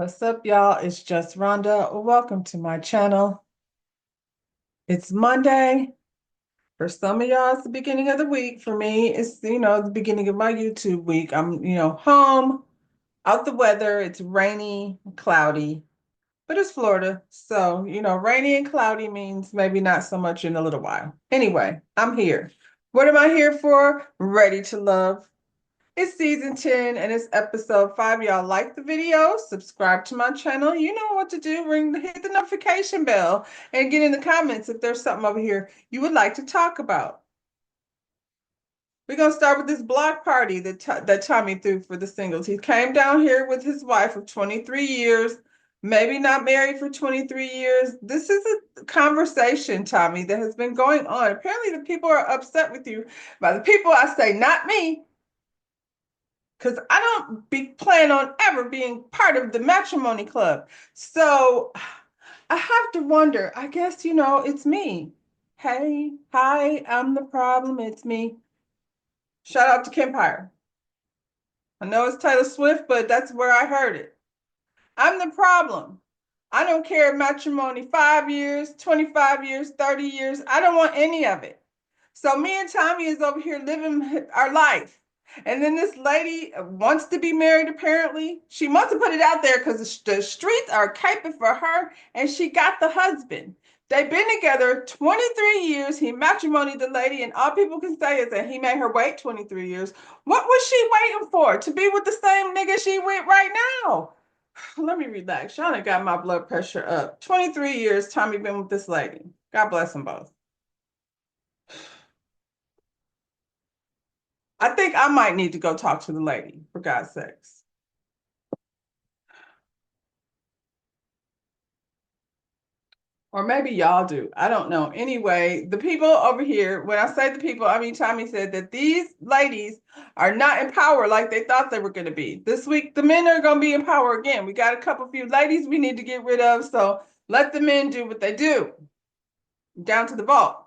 What's up, y'all? It's just Rhonda. Welcome to my channel. It's Monday. For some of y'all, it's the beginning of the week. For me, it's, the beginning of my YouTube week. I'm, home, out the weather. It's rainy, cloudy, but it's Florida. So, rainy and cloudy means maybe not so much in a little while. Anyway, I'm here. What am I here for? Ready to love. It's season 10 and it's episode 5. Y'all like the video, subscribe to my channel. You know what to do. Hit the notification bell and get in the comments if there's something over here you would like to talk about. We're going to start with this block party that Tommy threw for the singles. He came down here with his wife of 23 years, maybe not married for 23 years. This is a conversation, Tommy, that has been going on. Apparently, the people are upset with you. By the people, I say, not me. Because I don't plan on ever being part of the matrimony club. So I have to wonder, I guess, it's me. Hey, hi, I'm the problem. It's me. Shout out to Kempire. I know it's Taylor Swift, but that's where I heard it. I'm the problem. I don't care if matrimony 5 years, 25 years, 30 years. I don't want any of it. So me and Tommy is over here living our life. And then this lady wants to be married, apparently. She must have put it out there because the streets are caping for her, and she got the husband. They've been together 23 years. He matrimonied the lady, and all people can say is that he made her wait 23 years. What was she waiting for? To be with the same nigga she with right now? Let me relax. Shauna got my blood pressure up. 23 years Tommy been with this lady. God bless them both. I think I might need to go talk to the lady, for God's sakes. Or maybe y'all do. I don't know. Anyway, the people over here, when I say the people, I mean Tommy said that these ladies are not in power like they thought they were going to be. This week, the men are going to be in power again. We got a few ladies we need to get rid of. So let the men do what they do. Down to the vault.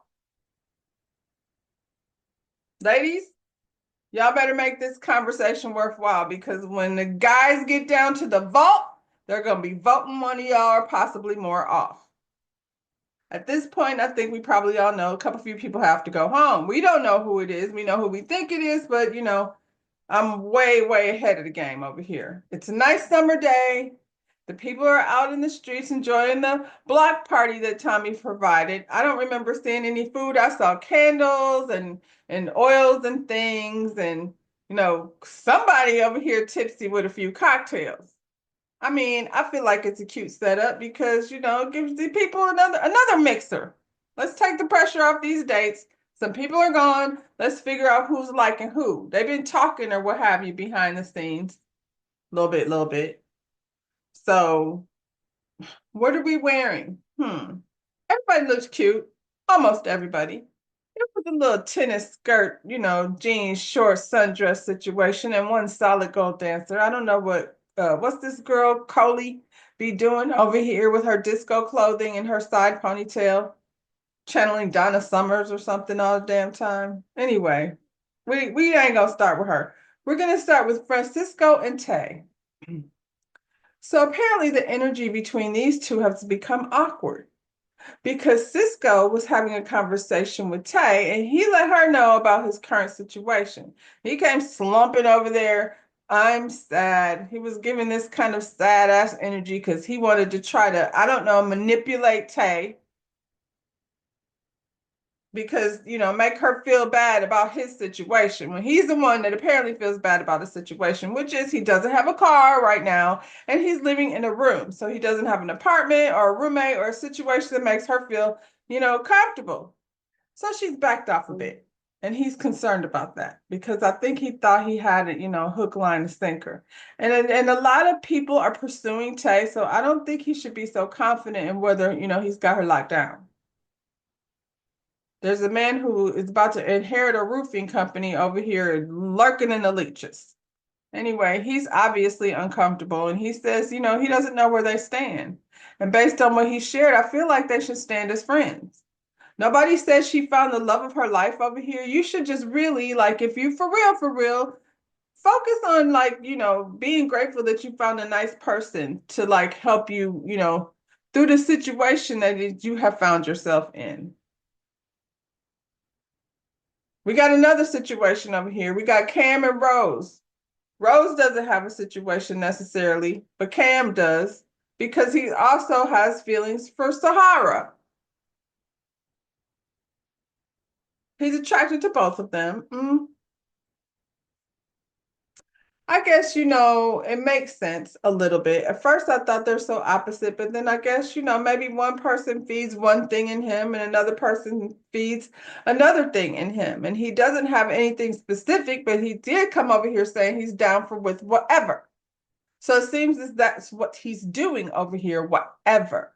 Ladies, y'all better make this conversation worthwhile, because when the guys get down to the vault, they're going to be voting one of y'all or possibly more off. At this point, I think we probably all know a few people have to go home. We don't know who it is. We know who we think it is, but I'm way, way ahead of the game over here. It's a nice summer day. The people are out in the streets enjoying the block party that Tommy provided. I don't remember seeing any food. I saw candles and oils and things, and somebody over here tipsy with a few cocktails. I mean, I feel like it's a cute setup because, it gives the people another mixer. Let's take the pressure off these dates. Some people are gone. Let's figure out who's liking who. They've been talking or what have you behind the scenes. Little bit. So what are we wearing? Everybody looks cute. Almost everybody. It was a little tennis skirt, jeans, short sundress situation, and one solid gold dancer. I don't know what's this girl Coley be doing over here with her disco clothing and her side ponytail, channeling Donna Summers or something all the damn time. Anyway, we ain't gonna start with her. We're gonna start with Francisco and Tay. So apparently the energy between these two has become awkward, because Cisco was having a conversation with Tay and he let her know about his current situation. He came slumping over there. I'm sad. He was giving this kind of sad ass energy because he wanted to try to, I don't know, manipulate Tay, because, make her feel bad about his situation when he's the one that apparently feels bad about the situation, which is he doesn't have a car right now and he's living in a room. So he doesn't have an apartment or a roommate or a situation that makes her feel, comfortable. So she's backed off a bit. And he's concerned about that because I think he thought he had it, hook, line, and sinker. And a lot of people are pursuing Tay. So I don't think he should be so confident in whether, he's got her locked down. There's a man who is about to inherit a roofing company over here lurking in the leeches. Anyway, he's obviously uncomfortable, and he says, he doesn't know where they stand. And based on what he shared, I feel like they should stand as friends. Nobody says she found the love of her life over here. You should just really, like, if you for real, focus on like, being grateful that you found a nice person to like help you, through the situation that you have found yourself in. We got another situation over here. We got Cam and Rose. Rose doesn't have a situation necessarily, but Cam does because he also has feelings for Sahara. He's attracted to both of them. I guess, it makes sense a little bit. At first, I thought they're so opposite, but then I guess, maybe one person feeds one thing in him and another person feeds another thing in him. And he doesn't have anything specific, but he did come over here saying he's down for with whatever. So it seems as that's what he's doing over here, whatever.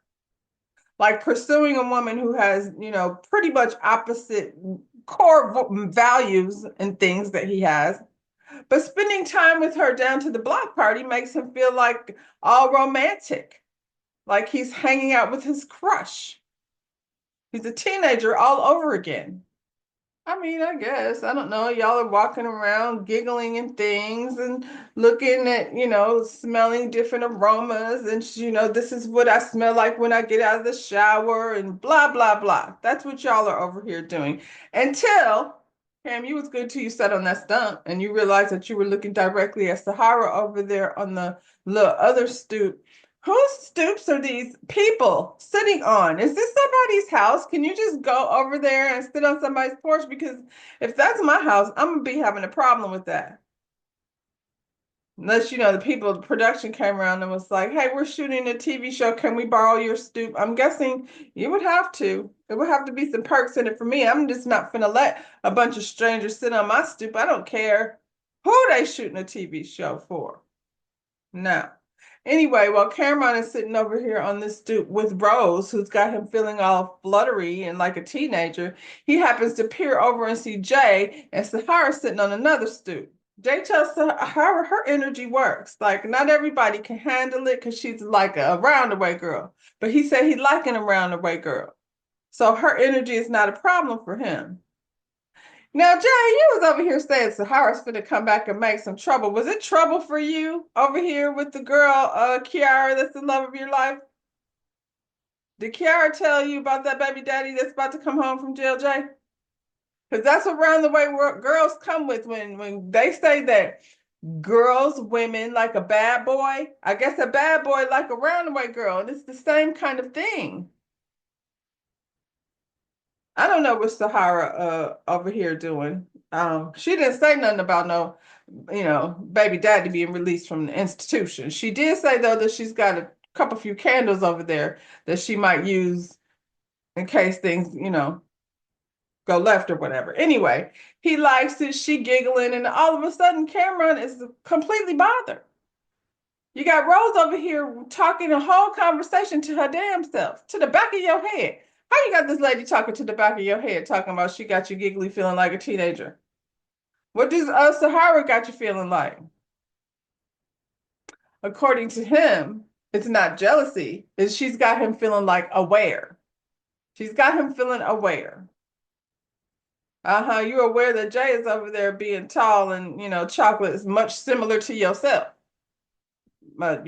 Like pursuing a woman who has, pretty much opposite core values and things that he has. But spending time with her down to the block party makes him feel like all romantic, like he's hanging out with his crush. He's a teenager all over again. I mean, I guess, I don't know. Y'all are walking around giggling and things and looking at, smelling different aromas. And, this is what I smell like when I get out of the shower and blah, blah, blah. That's what y'all are over here doing. Until, Cam, you was good till you sat on that stump and you realized that you were looking directly at Sahara over there on the little other stoop. Whose stoops are these people sitting on? Is this somebody's house? Can you just go over there and sit on somebody's porch? Because if that's my house, I'm gonna be having a problem with that. Unless, the people, the production came around and was like, hey, we're shooting a TV show. Can we borrow your stoop? I'm guessing you would have to. There would have to be some perks in it for me. I'm just not gonna let a bunch of strangers sit on my stoop. I don't care who they shooting a TV show for. No. Anyway, while Cameron is sitting over here on this stoop with Rose, who's got him feeling all fluttery and like a teenager, he happens to peer over and see Jay and Sahara sitting on another stoop. Jay tells Sahara her energy works. Like, not everybody can handle it because she's like a roundaway girl. But he said he liking a roundaway girl. So her energy is not a problem for him. Now, Jay, you was over here saying Sahara's finna come back and make some trouble. Was it trouble for you over here with the girl, Kiara, that's the love of your life? Did Kiara tell you about that baby daddy that's about to come home from jail, Jay? Because that's around the way girls come with when they say that girls, women like a bad boy. I guess a bad boy like a roundaway girl. And it's the same kind of thing. I don't know what Sahara over here doing. She didn't say nothing about no, baby daddy being released from the institution. She did say though that she's got a couple few candles over there that she might use in case things, go left or whatever. Anyway, he likes it, she giggling, and all of a sudden Cameron is completely bothered. You got Rose over here talking a whole conversation to her damn self, to the back of your head. How you got this lady talking to the back of your head, talking about she got you giggly feeling like a teenager? What does Sahara got you feeling like? According to him, it's not jealousy. It's she's got him feeling like aware. She's got him feeling aware. You're aware that Jay is over there being tall and, chocolate is much similar to yourself. But,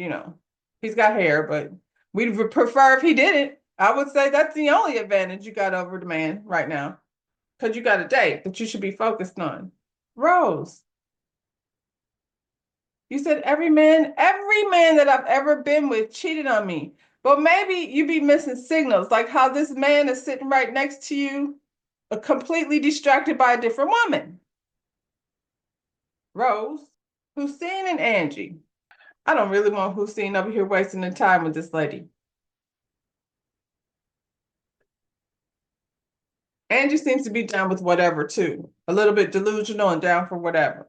he's got hair, but we'd prefer if he didn't. I would say that's the only advantage you got over the man right now. Because you got a date that you should be focused on. Rose, you said every man that I've ever been with cheated on me. But maybe you be missing signals, like how this man is sitting right next to you, completely distracted by a different woman. Rose, Hussein and Angie. I don't really want Hussein over here wasting the time with this lady. Angie seems to be down with whatever too. A little bit delusional and down for whatever.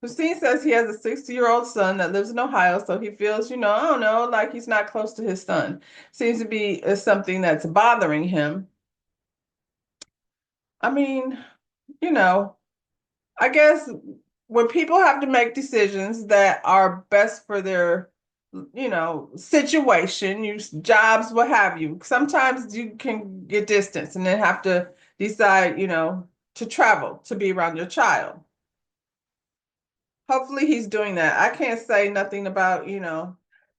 Hussein says he has a 60-year-old son that lives in Ohio, so he feels, I don't know, like he's not close to his son. Seems to be something that's bothering him. I mean, I guess when people have to make decisions that are best for their, situation, jobs, what have you, sometimes you can get distance and then have to decide, to travel to be around your child. Hopefully he's doing that. I can't say nothing about,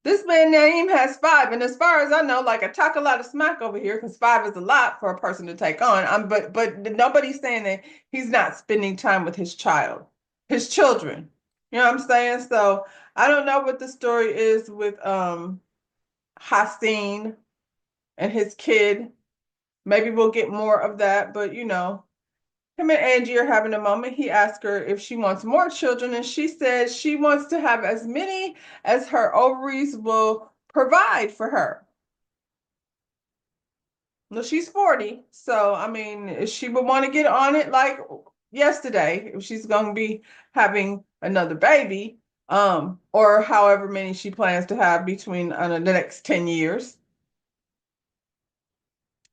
this man Naeem has five. And as far as I know, like I talk a lot of smack over here because five is a lot for a person to take on. But nobody's saying that he's not spending time with his children. You know what I'm saying? So I don't know what the story is with Hassan and his kid. Maybe we'll get more of that, but him and Angie are having a moment. He asked her if she wants more children, and she said she wants to have as many as her ovaries will provide for her. Well, she's 40, so I mean, she would want to get on it like yesterday if she's going to be having another baby, or however many she plans to have between the next 10 years.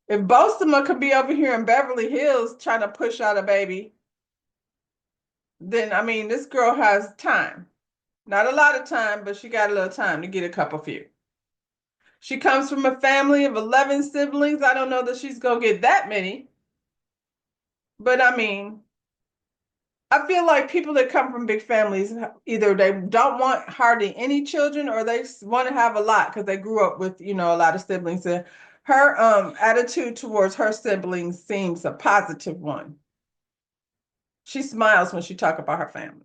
If Bosima could be over here in Beverly Hills trying to push out a baby, then I mean, this girl has time. Not a lot of time, but she got a little time to get a couple few. She comes from a family of 11 siblings. I don't know that she's going to get that many, but I mean, I feel like people that come from big families, either they don't want hardly any children or they want to have a lot because they grew up with, a lot of siblings. And her attitude towards her siblings seems a positive one. She smiles when she talks about her family.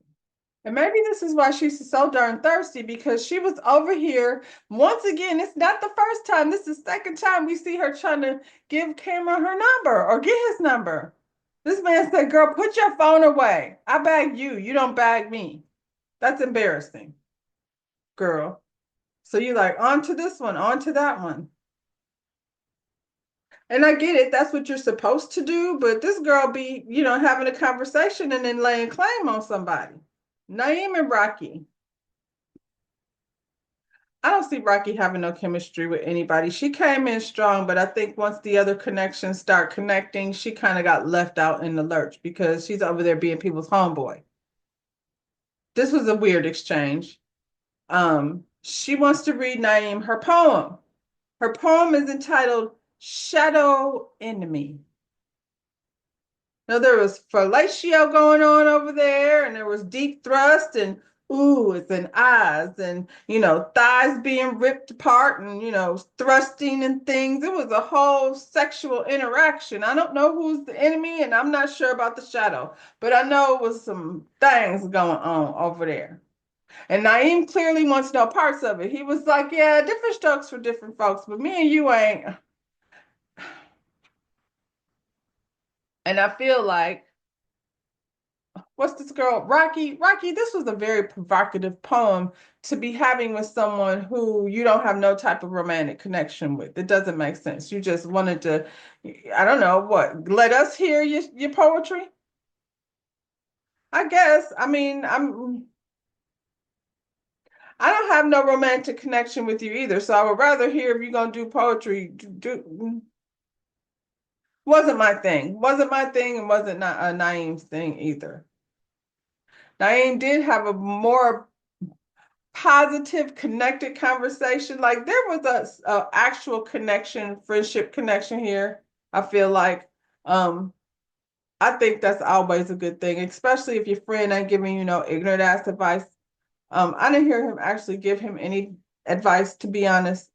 And maybe this is why she's so darn thirsty because she was over here once again. It's not the first time. This is the second time we see her trying to give Cameron her number or get his number. This man said, girl, put your phone away. I bag you. You don't bag me. That's embarrassing, girl. So you like on to this one, on to that one. And I get it. That's what you're supposed to do. But this girl be, having a conversation and then laying claim on somebody. Naeem and Rocky. I don't see Rocky having no chemistry with anybody. She came in strong, but I think once the other connections start connecting, she kind of got left out in the lurch because she's over there being people's homeboy. This was a weird exchange. She wants to read Naeem her poem. Her poem is entitled Shadow Enemy. Now there was fellatio going on over there, and there was deep thrust and oohs and ahs, and thighs being ripped apart, and thrusting and things. It was a whole sexual interaction. I don't know who's the enemy, and I'm not sure about the shadow, but I know it was some things going on over there. And Naeem clearly wants no parts of it. He was like, "Yeah, different strokes for different folks, but me and you ain't." And I feel like what's this girl? Rocky. Rocky, this was a very provocative poem to be having with someone who you don't have no type of romantic connection with. It doesn't make sense. You just wanted to, I don't know, what, let us hear your poetry? I guess. I mean, I don't have no romantic connection with you either. So I would rather hear if you're gonna do poetry, wasn't my thing. Wasn't my thing and wasn't not a Naeem's thing either. Naeem did have a more positive, connected conversation. Like there was a actual connection, friendship connection here. I feel like I think that's always a good thing, especially if your friend ain't giving you no ignorant ass advice. I didn't hear him actually give him any advice, to be honest.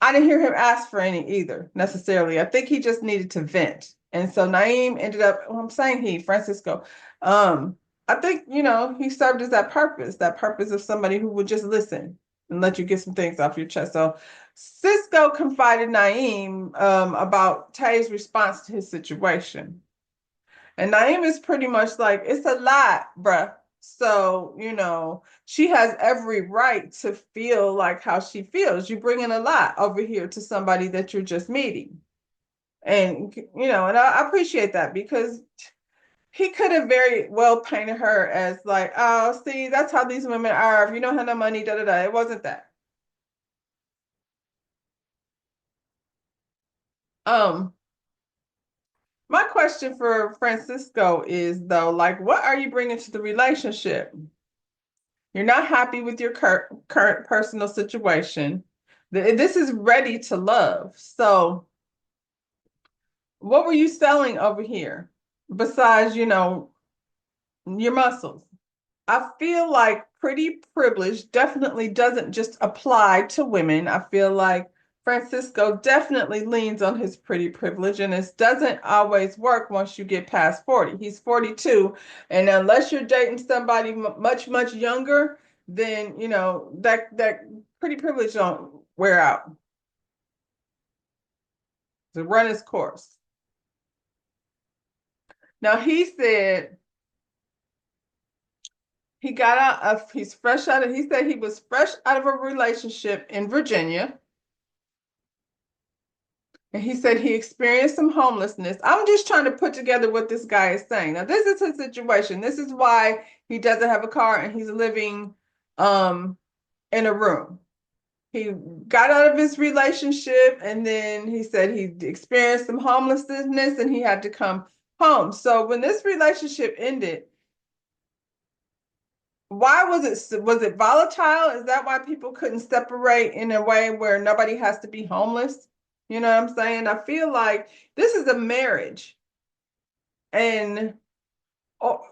I didn't hear him ask for any either necessarily. I think he just needed to vent. And so Naeem ended up, well, I'm saying Francisco, I think, he served as that purpose of somebody who would just listen and let you get some things off your chest. So Cisco confided Naeem about Tay's response to his situation. And Naeem is pretty much like, it's a lot, bruh. So, she has every right to feel like how she feels. You bring in a lot over here to somebody that you're just meeting. And, and I appreciate that because he could have very well painted her as like, oh, see, that's how these women are. If you don't have no money, da da da. It wasn't that. Um, my question for Francisco is though, like, what are you bringing to the relationship? You're not happy with your current personal situation. This is ready to love. So, what were you selling over here besides, your muscles. I feel like pretty privilege definitely doesn't just apply to women. I feel like Francisco definitely leans on his pretty privilege, and it doesn't always work once you get past 40. He's 42, and unless you're dating somebody much, much younger, then that pretty privilege don't wear out. To run its course. Now he said he said he was fresh out of a relationship in Virginia. And he said he experienced some homelessness. I'm just trying to put together what this guy is saying. Now, this is his situation. This is why he doesn't have a car and he's living in a room. He got out of his relationship and then he said he experienced some homelessness and he had to come home. So when this relationship ended, why was it volatile? Is that why people couldn't separate in a way where nobody has to be homeless? You know what I'm saying? I feel like this is a marriage. And or,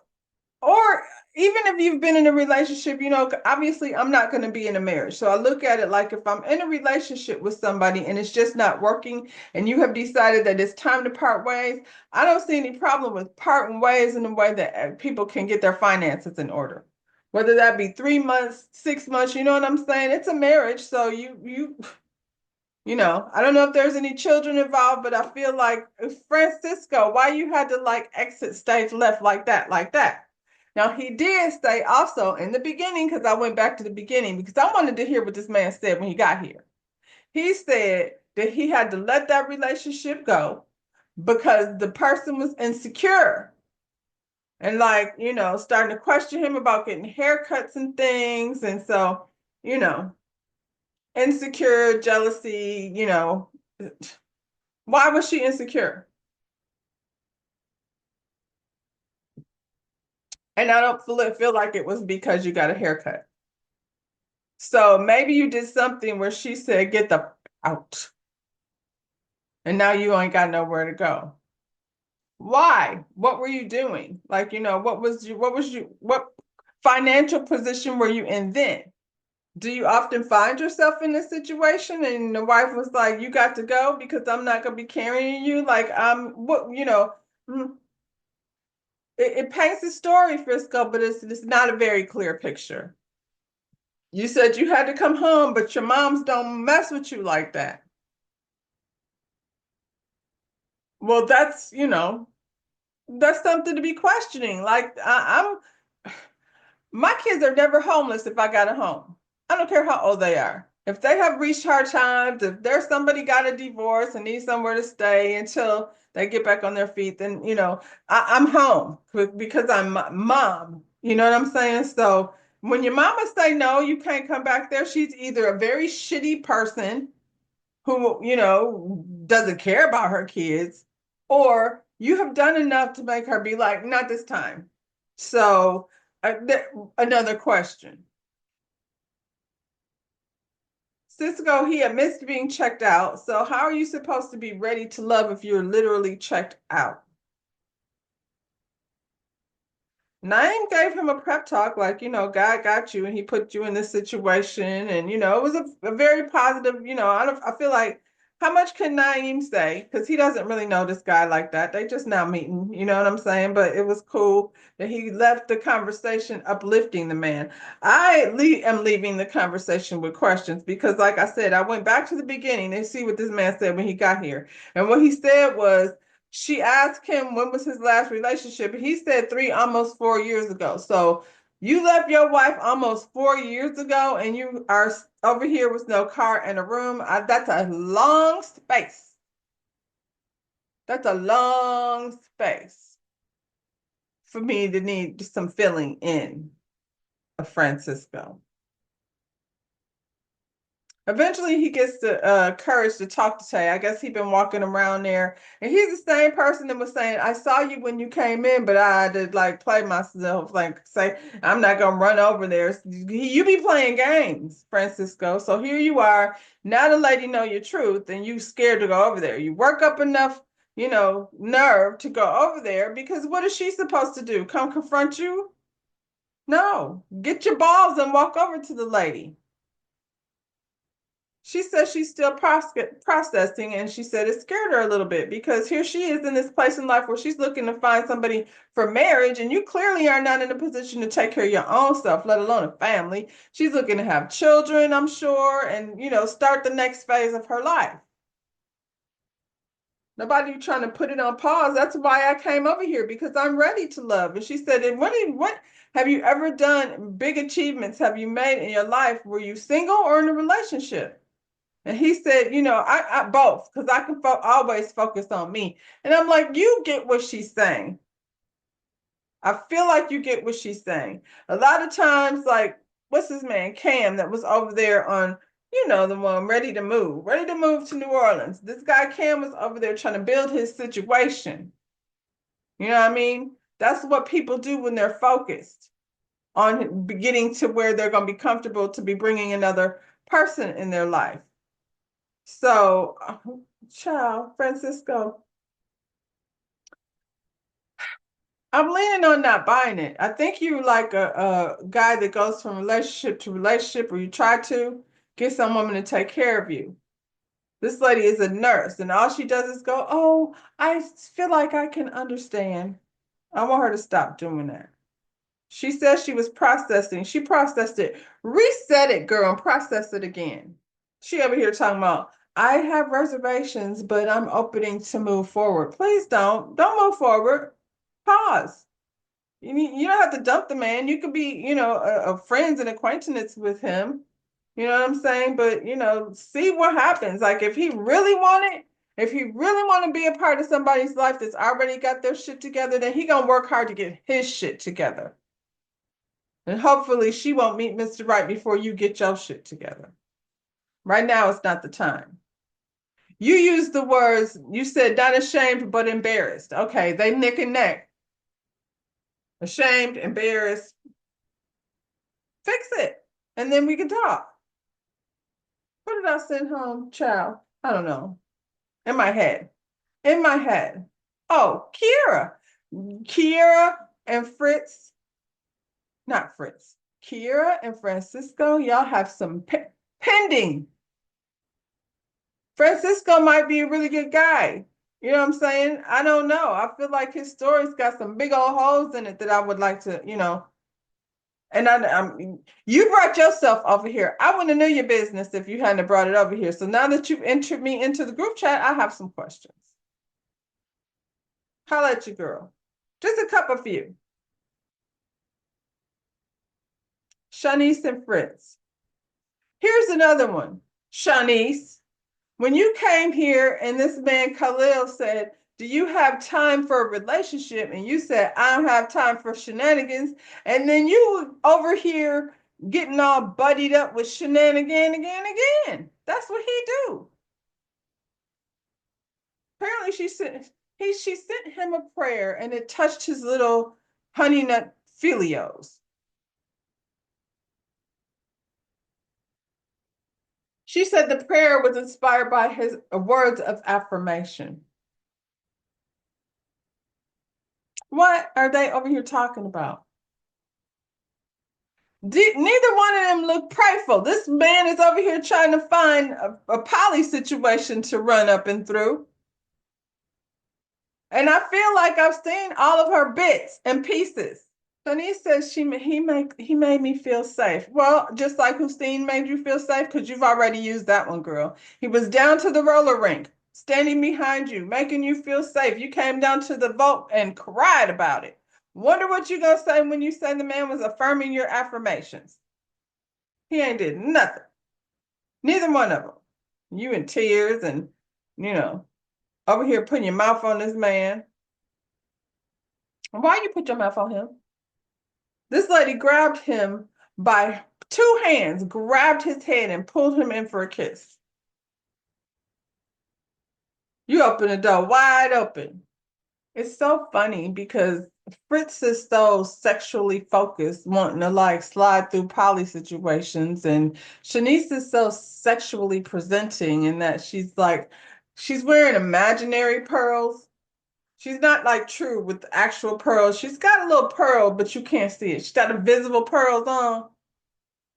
or even if you've been in a relationship, obviously I'm not going to be in a marriage. So I look at it like if I'm in a relationship with somebody and it's just not working and you have decided that it's time to part ways, I don't see any problem with parting ways in a way that people can get their finances in order. Whether that be 3 months, 6 months, you know what I'm saying? It's a marriage, so I don't know if there's any children involved, but I feel like Francisco, why you had to like exit stage left like that, like that. Now he did say also in the beginning, because I went back to the beginning because I wanted to hear what this man said when he got here. He said that he had to let that relationship go because the person was insecure and starting to question him about getting haircuts and things. And so, you know, insecure, jealousy, why was she insecure? And I don't feel like it was because you got a haircut. So maybe you did something where she said, get the out. And now you ain't got nowhere to go. Why? What were you doing? What financial position were you in then? Do you often find yourself in this situation? And the wife was like, you got to go because I'm not going to be carrying you. Like, mm, it paints a story, Frisco, but it's not a very clear picture. You said you had to come home, but your moms don't mess with you like that. Well, that's something to be questioning. Like, my kids are never homeless if I got a home. I don't care how old they are. If they have reached hard times, if there's somebody got a divorce and needs somewhere to stay until they get back on their feet, then I'm home because I'm mom. You know what I'm saying? So when your mama say no, you can't come back there. She's either a very shitty person who doesn't care about her kids, or you have done enough to make her be like, not this time. So another question. Cisco, he admits to being checked out. So how are you supposed to be ready to love if you're literally checked out? Naeem gave him a prep talk, like, God got you and he put you in this situation. And, it was a very positive, I feel like, how much can Naeem say? Because he doesn't really know this guy like that. They just now meeting, you know what I'm saying? But it was cool that he left the conversation uplifting the man. Am leaving the conversation with questions because, like I said, I went back to the beginning and see what this man said when he got here. And what he said was, she asked him when was his last relationship. He said almost 4 years ago. So you left your wife almost 4 years ago and you are over here with no car and a room. That's a long space. That's a long space for me to need some filling in of Francisco. Eventually, he gets the courage to talk to Tay. I guess he's been walking around there, and he's the same person that was saying, "I saw you when you came in, but I had to like play myself, like say I'm not gonna run over there." You be playing games, Francisco. So here you are. Now the lady know your truth, and you scared to go over there. You work up enough, nerve to go over there because what is she supposed to do? Come confront you? No, get your balls and walk over to the lady. She says she's still processing, and she said it scared her a little bit because here she is in this place in life where she's looking to find somebody for marriage, and you clearly are not in a position to take care of your own self, let alone a family. She's looking to have children, I'm sure, and start the next phase of her life. Nobody trying to put it on pause. That's why I came over here because I'm ready to love. And she said, and what have you ever done? Big achievements have you made in your life? Were you single or in a relationship? And he said, I both, because I can always focus on me. And I'm like, you get what she's saying. I feel like you get what she's saying. A lot of times, like, what's his man, Cam, that was over there on, the one ready to move to New Orleans. This guy, Cam, was over there trying to build his situation. You know what I mean? That's what people do when they're focused on getting to where they're going to be comfortable to be bringing another person in their life. So, ciao, Francisco. I'm leaning on not buying it. I think you like a guy that goes from relationship to relationship, or you try to get some woman to take care of you. This lady is a nurse, and all she does is go, "Oh, I feel like I can understand." I want her to stop doing that. She says she was processing. She processed it. Reset it, girl, and process it again. She over here talking about, I have reservations, but I'm opening to move forward. Please don't move forward. Pause. You don't have to dump the man. You could be, a friends and acquaintance with him. You know what I'm saying? But, see what happens. Like if he really want to be a part of somebody's life that's already got their shit together, then he gonna work hard to get his shit together. And hopefully she won't meet Mr. Right before you get your shit together. Right now, it's not the time. You used the words, you said not ashamed, but embarrassed. Okay, they neck and neck. Ashamed, embarrassed. Fix it. And then we can talk. What did I send home? Child. I don't know. In my head. In my head. Oh, Kiera. Kiera and Fritz. Not Fritz. Kiera and Francisco, y'all have some pending. Francisco might be a really good guy. You know what I'm saying? I don't know. I feel like his story's got some big old holes in it that I would like to, And you brought yourself over here. I wouldn't have knew your business if you hadn't brought it over here. So now that you've entered me into the group chat, I have some questions. Holla at you, girl. Just a couple of you. Shanice and Fritz. Here's another one. Shanice, when you came here and this man Khalil said, do you have time for a relationship? And you said, I don't have time for shenanigans. And then you over here getting all buddied up with shenanigan again. That's what he do. Apparently she sent him a prayer and it touched his little honey nut filios. She said the prayer was inspired by his words of affirmation. What are they over here talking about? Neither one of them look prideful. This man is over here trying to find a poly situation to run up and through. And I feel like I've seen all of her bits and pieces. Sunny says he made me feel safe. Well, just like Hussein made you feel safe, because you've already used that one, girl. He was down to the roller rink, standing behind you, making you feel safe. You came down to the vote and cried about it. Wonder what you gonna say when you say the man was affirming your affirmations. He ain't did nothing. Neither one of them. You in tears and, over here putting your mouth on this man. Why you put your mouth on him? This lady grabbed him by two hands, grabbed his head and pulled him in for a kiss. You open the door wide open. It's so funny because Fritz is so sexually focused, wanting to like slide through poly situations, and Shanice is so sexually presenting in that she's wearing imaginary pearls, She's not like true with the actual pearls. She's got a little pearl, but you can't see it. She's got invisible pearls on,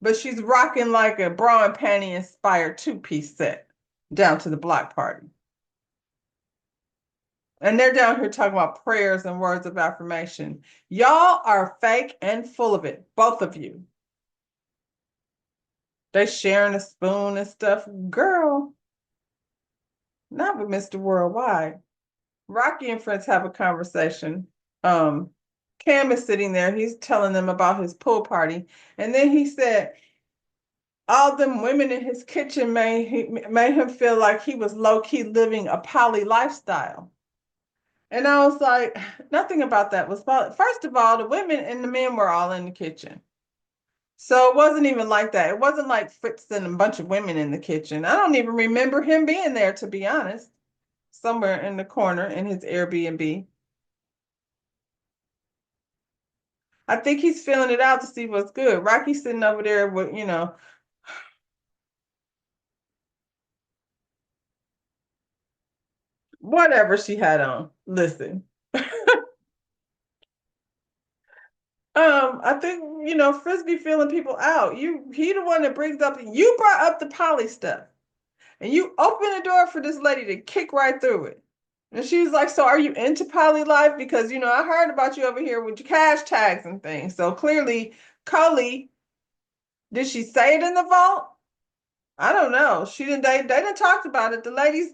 but she's rocking like a bra and panty inspired two-piece set down to the block party. And they're down here talking about prayers and words of affirmation. Y'all are fake and full of it, both of you. They sharing a spoon and stuff. Girl, not with Mr. Worldwide. Rocky and friends have a conversation. Cam is sitting there. He's telling them about his pool party. And then he said, all them women in his kitchen made him feel like he was low-key living a poly lifestyle. And I was like, nothing about that was poly. First of all, the women and the men were all in the kitchen. So it wasn't even like that. It wasn't like Fritz and a bunch of women in the kitchen. I don't even remember him being there, to be honest, somewhere in the corner in his Airbnb. I think he's feeling it out to see what's good. Rocky's sitting over there with, whatever she had on. Listen, I think, Frisbee feeling people out. He the one that brings up, you brought up the poly stuff and you open the door for this lady to kick right through it. And she was like, so are you into poly life? Because, I heard about you over here with your cash tags and things. So clearly, Coley, did she say it in the vault? I don't know. She didn't. They didn't talk about it. The ladies,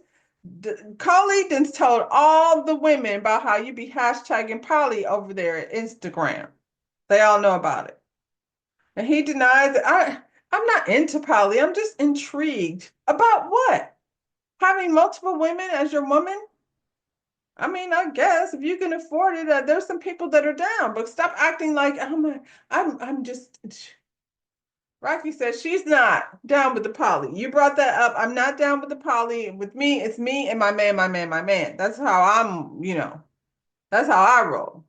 Coley done told all the women about how you be hashtagging poly over there at Instagram. They all know about it. And he denies it. I'm not into poly. I'm just intrigued. About what? Having multiple women as your woman? I mean, I guess if you can afford it, there's some people that are down, but stop acting like I'm just. Rocky says she's not down with the poly. You brought that up. I'm not down with the poly. With me, it's me and my man, my man, my man. That's how that's how I roll.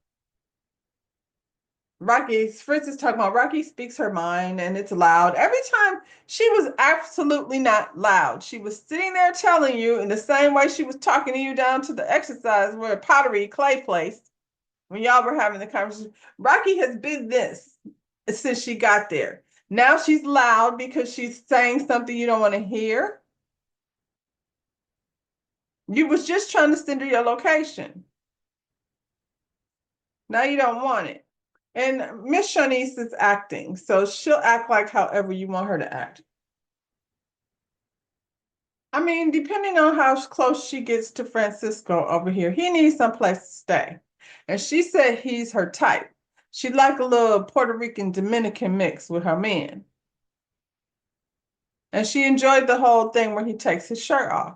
Fritz is talking about Rocky speaks her mind and it's loud. Every time she was absolutely not loud. She was sitting there telling you in the same way she was talking to you down to the exercise where pottery clay place when y'all were having the conversation. Rocky has been this since she got there. Now she's loud because she's saying something you don't want to hear. You was just trying to send her your location. Now you don't want it. And Miss Shanice is acting, so she'll act like however you want her to act. I mean, depending on how close she gets to Francisco over here, he needs someplace to stay. And she said he's her type. She'd like a little Puerto Rican Dominican mix with her man. And she enjoyed the whole thing where he takes his shirt off.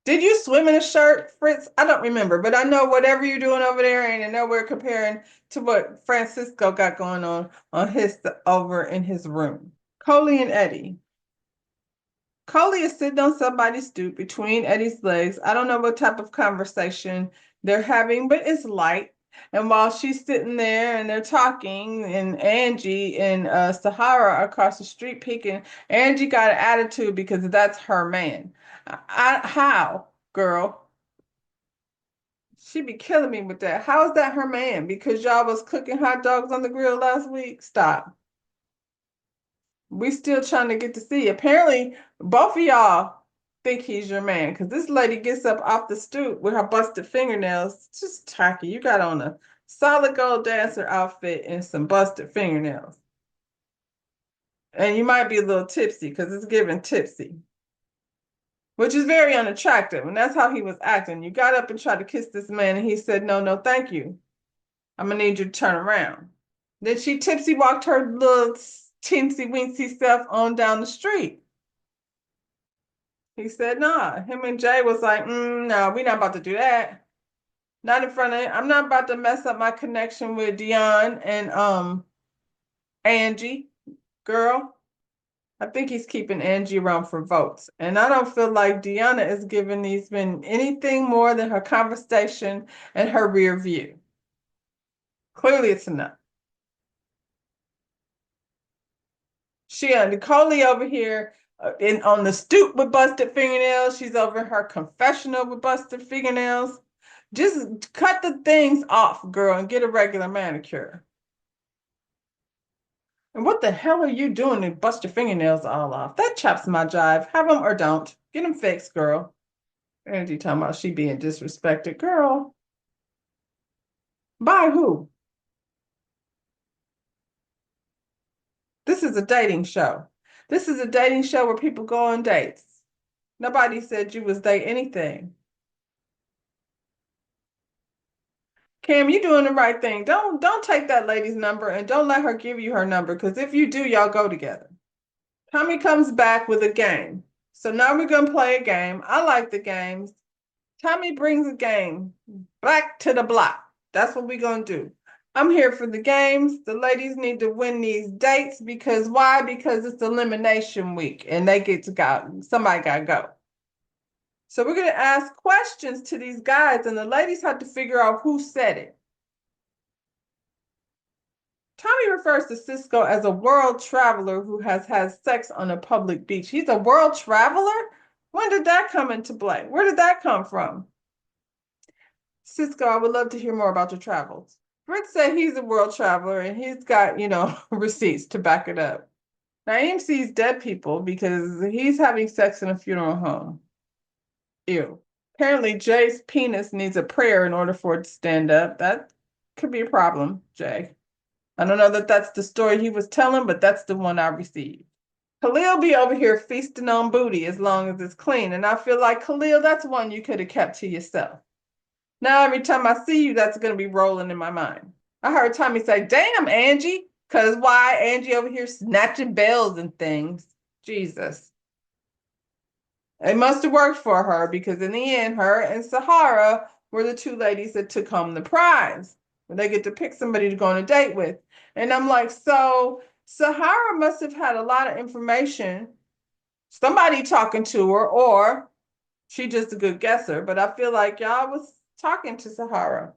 Did you swim in a shirt, Fritz? I don't remember, but I know whatever you're doing over there ain't nowhere comparing to what Francisco got going on his over in his room. Coley and Eddie. Coley is sitting on somebody's stoop between Eddie's legs. I don't know what type of conversation they're having, but it's light. And while she's sitting there and they're talking, and Angie and Sahara are across the street peeking, Angie got an attitude because that's her man. How, girl? She be killing me with that. How is that her man? Because y'all was cooking hot dogs on the grill last week? Stop. We still trying to get to see. Apparently, both of y'all think he's your man because this lady gets up off the stoop with her busted fingernails. It's just tacky. You got on a solid gold dancer outfit and some busted fingernails. And you might be a little tipsy because it's giving tipsy, which is very unattractive. And that's how he was acting. You got up and tried to kiss this man, and he said, no, no, thank you. I'm going to need you to turn around. Then she tipsy walked her little teensy weensy self on down the street. He said, nah. Him and Jay was like, no, we're not about to do that. Not in front of it. I'm not about to mess up my connection with Dion and Angie. Girl, I think he's keeping Angie around for votes. And I don't feel like Deanna is giving these men anything more than her conversation and her rear view. Clearly it's enough. She Nicole over here on the stoop with busted fingernails. She's over her confessional with busted fingernails. Just cut the things off, girl, and get a regular manicure. And what the hell are you doing to bust your fingernails all off? That chops my jive. Have them or don't. Get them fixed, girl. Angie talking about she being disrespected. Girl, by who? This is a dating show. This is a dating show where people go on dates. Nobody said you was date anything. Cam, you doing the right thing. Don't take that lady's number and don't let her give you her number because if you do, y'all go together. Tommy comes back with a game. So now we're gonna play a game. I like the games. Tommy brings a game back to the block. That's what we're gonna do. I'm here for the games. The ladies need to win these dates because why? Because it's elimination week and they get to go. Somebody gotta go. So we're gonna ask questions to these guys, and the ladies have to figure out who said it. Tommy refers to Cisco as a world traveler who has had sex on a public beach. He's a world traveler? When did that come into play? Where did that come from? Cisco, I would love to hear more about your travels. Fritz said he's a world traveler and he's got, receipts to back it up. Naeem sees dead people because he's having sex in a funeral home. Ew. Apparently, Jay's penis needs a prayer in order for it to stand up. That could be a problem, Jay. I don't know that that's the story he was telling, but that's the one I received. Khalil be over here feasting on booty as long as it's clean. And I feel like, Khalil, that's one you could have kept to yourself. Now, every time I see you, that's going to be rolling in my mind. I heard Tommy say, damn, Angie. Because why? Angie over here snatching bells and things. Jesus. It must have worked for her because in the end, her and Sahara were the two ladies that took home the prize. They get to pick somebody to go on a date with. And I'm like, so Sahara must have had a lot of information, somebody talking to her, or she just a good guesser. But I feel like y'all was talking to Sahara.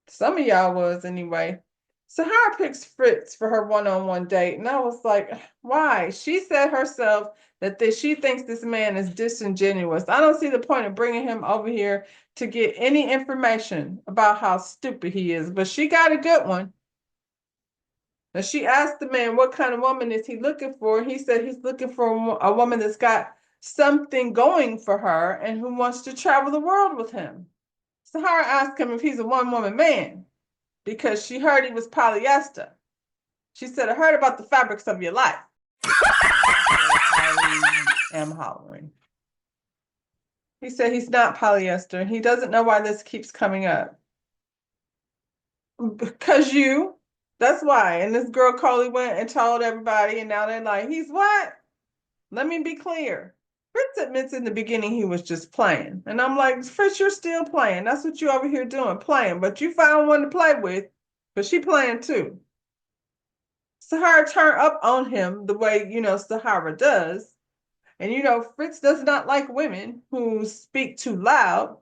Some of y'all was anyway. Sahara picks Fritz for her one-on-one date. And I was like, why? She said herself that she thinks this man is disingenuous. I don't see the point of bringing him over here to get any information about how stupid he is. But she got a good one. Now she asked the man, what kind of woman is he looking for? He said he's looking for a woman that's got something going for her and who wants to travel the world with him. Sahara asked him if he's a one-woman man because she heard he was polyester. She said, I heard about the fabrics of your life. I am hollering. He said he's not polyester. He doesn't know why this keeps coming up. Because that's why. And this girl Coley went and told everybody, and now they're like, he's what? Let me be clear. Fritz admits in the beginning he was just playing. And I'm like, Fritz, you're still playing. That's what you over here doing, playing. But you found one to play with, but she playing too. Sahara turned up on him the way, Sahara does. And, Fritz does not like women who speak too loud.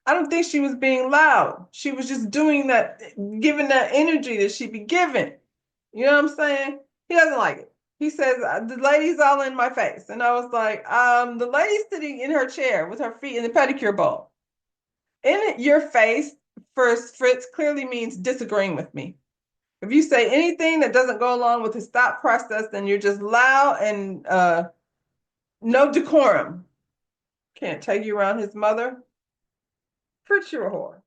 I don't think she was being loud. She was just doing that, giving that energy that she be giving. You know what I'm saying? He doesn't like it. He says, the lady's all in my face. And I was like, the lady's sitting in her chair with her feet in the pedicure bowl. In your face, first, Fritz clearly means disagreeing with me. If you say anything that doesn't go along with his thought process, then you're just loud and no decorum. Can't take you around his mother. Fritz, you're a whore.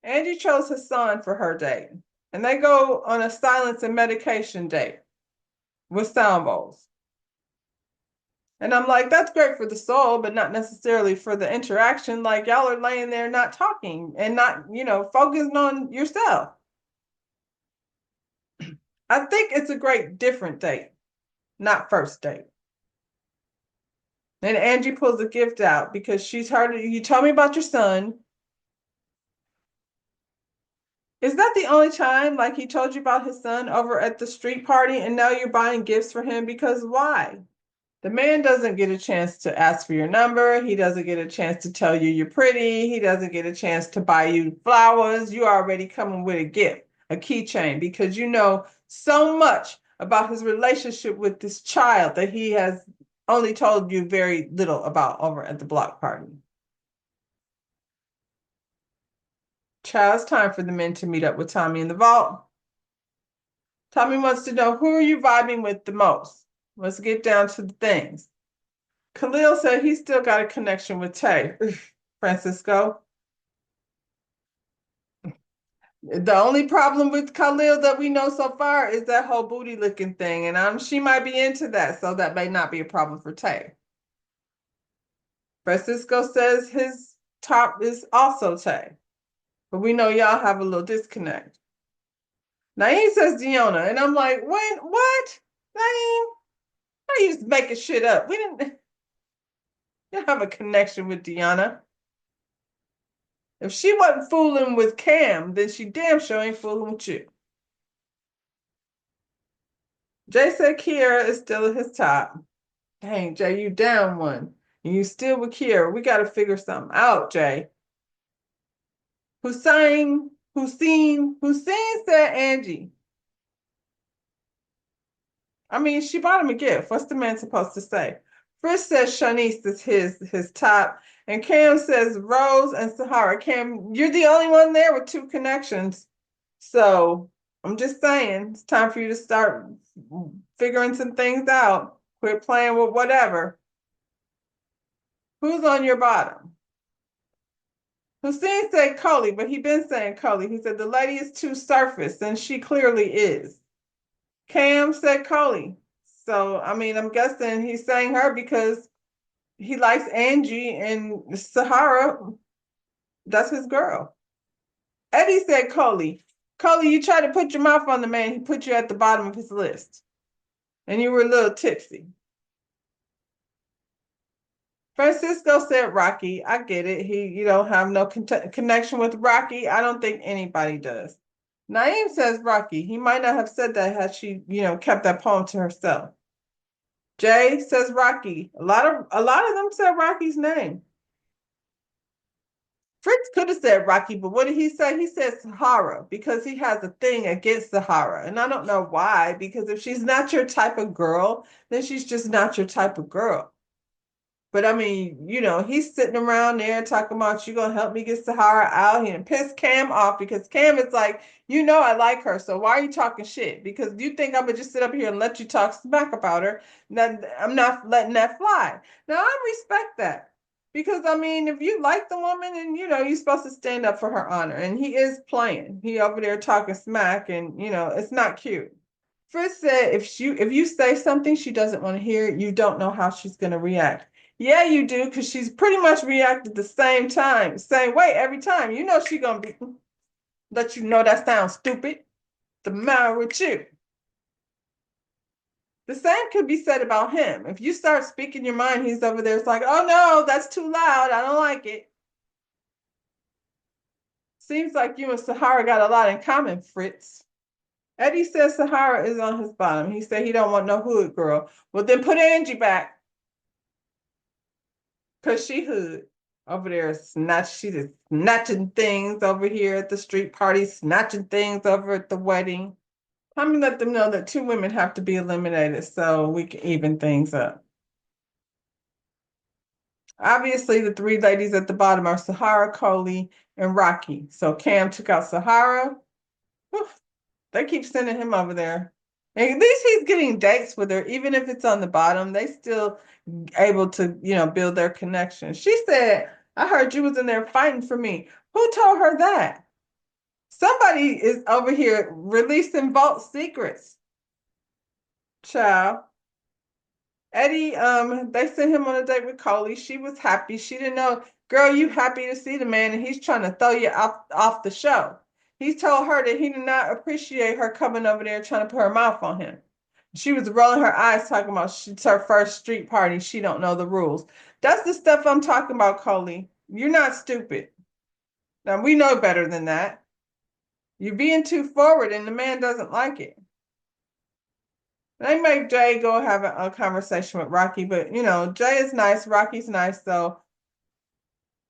Angie chose Hassan for her date. And they go on a silence and medication date with sound bowls. And I'm like, that's great for the soul, but not necessarily for the interaction. Like y'all are laying there not talking and not, focusing on yourself. I think it's a great different date, not first date. And Angie pulls a gift out because she's heard, you told me about your son. Is that the only time, like he told you about his son over at the street party and now you're buying gifts for him? Because why? The man doesn't get a chance to ask for your number. He doesn't get a chance to tell you you're pretty. He doesn't get a chance to buy you flowers. You already coming with a gift, a keychain, because you know so much about his relationship with this child that he has only told you very little about over at the block party. Child, it's time for the men to meet up with Tommy in the vault. Tommy wants to know, who are you vibing with the most? Let's get down to the things. Khalil said he's still got a connection with Tay. Francisco. The only problem with Khalil that we know so far is that whole booty licking thing, and she might be into that, so that may not be a problem for Tay. Francisco says his top is also Tay, but we know y'all have a little disconnect. Naeem says Deanna, and I'm like, when? What? Naeem? Are you just making shit up? We didn't. You have a connection with Deanna. If she wasn't fooling with Cam, then she damn sure ain't fooling with you. Jay said Kiera is still at his top. Dang, Jay, you down one. And you still with Kiera. We got to figure something out, Jay. Hussein said Angie. I mean, she bought him a gift. What's the man supposed to say? Chris says Shanice is his top. And Cam says Rose and Sahara. Cam, you're the only one there with two connections. So I'm just saying, it's time for you to start figuring some things out. Quit playing with whatever. Who's on your bottom? Hussein said Coley, but he been saying Coley. He said the lady is too surface, and she clearly is. Cam said Coley. So, I mean, I'm guessing he's saying her because he likes Angie and Sahara. That's his girl. Eddie said Coley. Coley, you tried to put your mouth on the man. He put you at the bottom of his list. And you were a little tipsy. Francisco said Rocky. I get it. You don't have no connection with Rocky. I don't think anybody does. Naeem says Rocky. He might not have said that had she, kept that poem to herself. Jay says Rocky. A lot of them said Rocky's name. Fritz could have said Rocky, but what did he say? He said Sahara because he has a thing against Sahara. And I don't know why, because if she's not your type of girl, then she's just not your type of girl. But I mean, he's sitting around there talking about you gonna help me get Sahara out here and piss Cam off because Cam is like, I like her. So why are you talking shit? Because you think I'm gonna just sit up here and let you talk smack about her. That I'm not letting that fly. Now I respect that. Because I mean, if you like the woman and you're supposed to stand up for her honor. And he is playing. He over there talking smack and it's not cute. Fritz said if you say something she doesn't want to hear, you don't know how she's gonna react. Yeah, you do, because she's pretty much reacted the same way every time. You know she's gonna be let you know that sounds stupid. The matter with you. The same could be said about him. If you start speaking your mind, he's over there. It's like, oh no, that's too loud. I don't like it. Seems like you and Sahara got a lot in common, Fritz. Eddie says Sahara is on his bottom. He said he don't want no hood girl. Well, then put Angie back. Because she hood. Over there, she's just snatching things over here at the street party, snatching things over at the wedding. Let me let them know that two women have to be eliminated so we can even things up. Obviously, the three ladies at the bottom are Sahara, Coley, and Rocky. So Cam took out Sahara. Whew, they keep sending him over there. And at least he's getting dates with her, even if it's on the bottom. They still able to, build their connection. She said, I heard you was in there fighting for me. Who told her that? Somebody is over here releasing vault secrets. Child. Eddie, they sent him on a date with Coley. She was happy. She didn't know, girl, you happy to see the man, and he's trying to throw you off the show. He told her that he did not appreciate her coming over there trying to put her mouth on him. She was rolling her eyes talking about it's her first street party. She don't know the rules. That's the stuff I'm talking about, Coley. You're not stupid. Now, we know better than that. You're being too forward, and the man doesn't like it. They make Jay go have a conversation with Rocky, but Jay is nice, Rocky's nice, so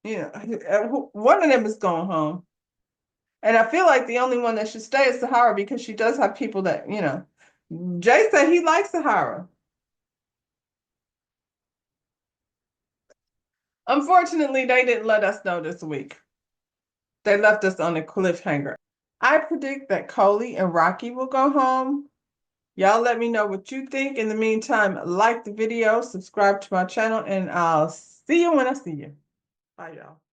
one of them is going home. And I feel like the only one that should stay is Sahara because she does have people that, Jay said he likes Sahara. Unfortunately, they didn't let us know this week. They left us on a cliffhanger. I predict that Coley and Rocky will go home. Y'all let me know what you think. In the meantime, like the video, subscribe to my channel, and I'll see you when I see you. Bye, y'all.